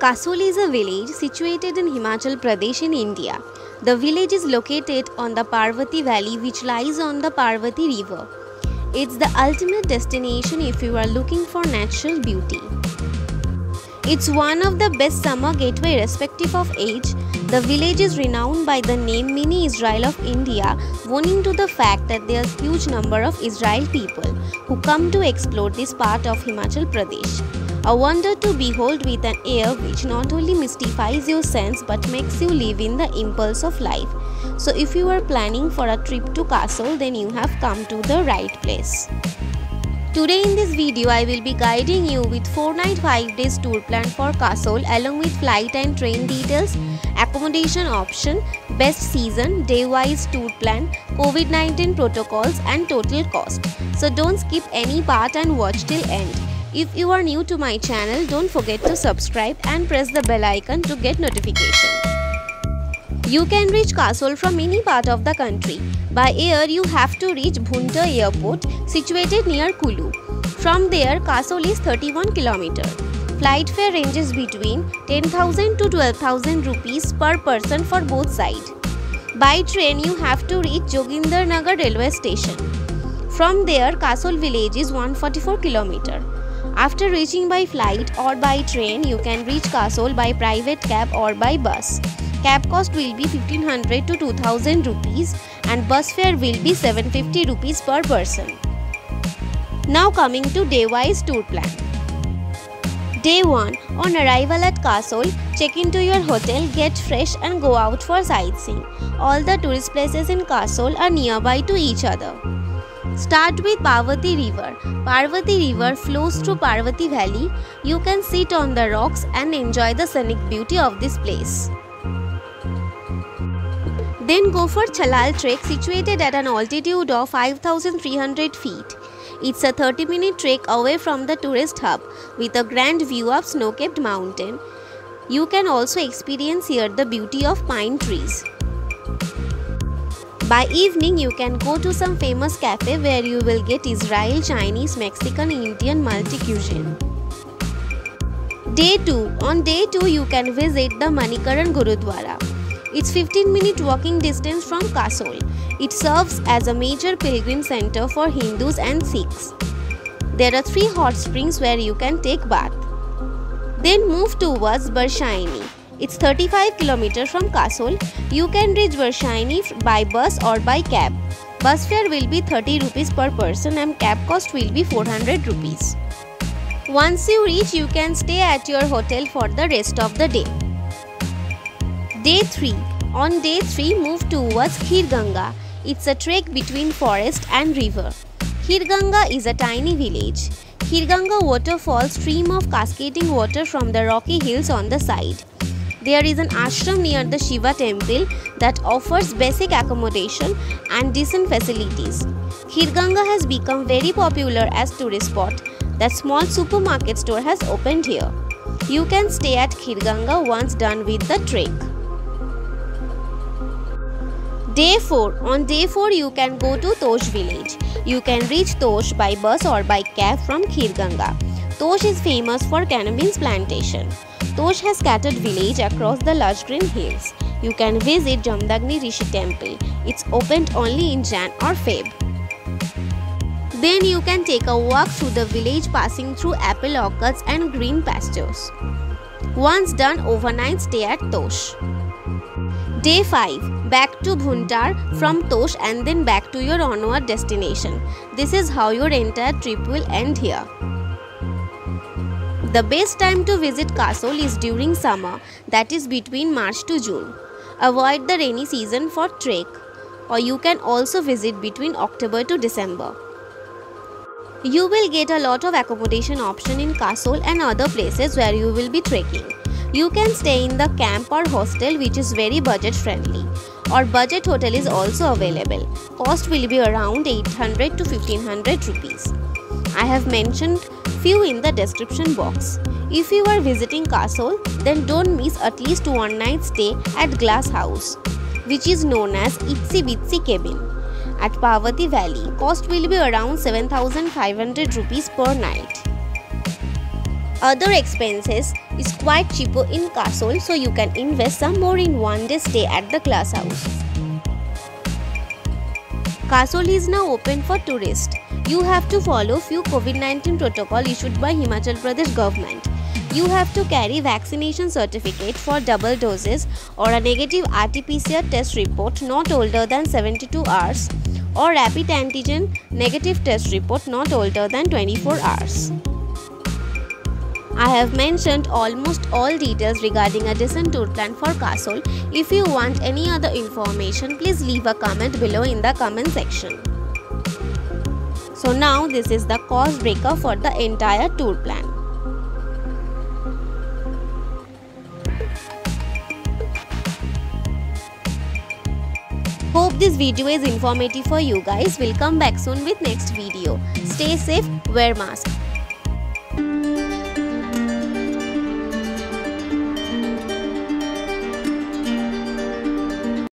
Kasol is a village situated in Himachal Pradesh in India. The village is located on the Parvati Valley which lies on the Parvati River. It's the ultimate destination if you are looking for natural beauty. It's one of the best summer gateway irrespective of age. The village is renowned by the name Mini Israel of India, owing to the fact that there's huge number of Israel people who come to explore this part of Himachal Pradesh. A wonder to behold with an air which not only mystifies your sense but makes you live in the impulse of life. So if you are planning for a trip to Kasol, then you have come to the right place. Today in this video, I will be guiding you with 4-night 5 days tour plan for Kasol along with flight and train details, accommodation option, best season, day-wise tour plan, COVID-19 protocols and total cost. So don't skip any part and watch till end. If you are new to my channel, don't forget to subscribe and press the bell icon to get notification. You can reach Kasol from any part of the country. By air, you have to reach Bhuntar Airport, situated near Kulu. From there, Kasol is 31 km. Flight fare ranges between 10,000 to 12,000 rupees per person for both sides. By train, you have to reach Joginder Nagar railway station. From there, Kasol village is 144 km. After reaching by flight or by train, you can reach Kasol by private cab or by bus. Cab cost will be 1500 to 2000 rupees and bus fare will be 750 rupees per person. Now coming to day-wise tour plan. Day 1. On arrival at Kasol, check into your hotel, get fresh and go out for sightseeing. All the tourist places in Kasol are nearby to each other. Start with Parvati River. Parvati River flows through Parvati Valley. You can sit on the rocks and enjoy the scenic beauty of this place. Then go for Chalal Trek, situated at an altitude of 5,300 feet. It's a 30-minute trek away from the tourist hub with a grand view of snow-capped mountain. You can also experience here the beauty of pine trees. By evening, you can go to some famous cafe where you will get Israel, Chinese, Mexican, Indian multi-cuisine. Day 2. On day 2, you can visit the Manikaran Gurudwara. It's 15-minute walking distance from Kasol. It serves as a major pilgrim center for Hindus and Sikhs. There are 3 hot springs where you can take bath. Then move towards Barshaini. It's 35 km from Kasol. You can reach Barshaini by bus or by cab. Bus fare will be 30 rupees per person and cab cost will be 400 rupees. Once you reach, you can stay at your hotel for the rest of the day. Day 3. On day 3, move towards Khirganga. It's a trek between forest and river. Khirganga is a tiny village. Khirganga waterfall stream of cascading water from the rocky hills on the side. There is an ashram near the Shiva temple that offers basic accommodation and decent facilities. Khirganga has become very popular as tourist spot. That small supermarket store has opened here. You can stay at Khirganga once done with the trek. Day 4. On day 4, you can go to Tosh village. You can reach Tosh by bus or by cab from Khirganga. Tosh is famous for cannabis plantation. Tosh has scattered village across the lush green hills. You can visit Jamdagni Rishi temple. It's opened only in Jan or Feb. Then you can take a walk through the village passing through apple orchards and green pastures. Once done, overnight stay at Tosh. Day 5. Back to Bhuntar from Tosh and then back to your onward destination. This is how your entire trip will end here. The best time to visit Kasol is during summer, that is between March to June. Avoid the rainy season for trek, or you can also visit between October to December. You will get a lot of accommodation option in Kasol and other places where you will be trekking. You can stay in the camp or hostel which is very budget friendly, or budget hotel is also available. Cost will be around 800 to 1500 rupees. I have mentioned few in the description box. If you are visiting Kasol, then don't miss at least 1 night stay at Glass House, which is known as Itsy Bitsy Cabin. At Parvati Valley, cost will be around 7,500 rupees per night. other expenses is quite cheaper in Kasol, so you can invest some more in one day stay at the glass house. Kasol is now open for tourists. You have to follow few COVID-19 protocol issued by Himachal Pradesh government. You have to carry vaccination certificate for double doses or a negative RT-PCR test report not older than 72 hours or rapid antigen negative test report not older than 24 hours. I have mentioned almost all details regarding a decent tour plan for Kasol. If you want any other information, please leave a comment below in the comment section. So now this is the cost breakup for the entire tour plan. Hope this video is informative for you guys. We'll come back soon with next video. Stay safe, wear mask.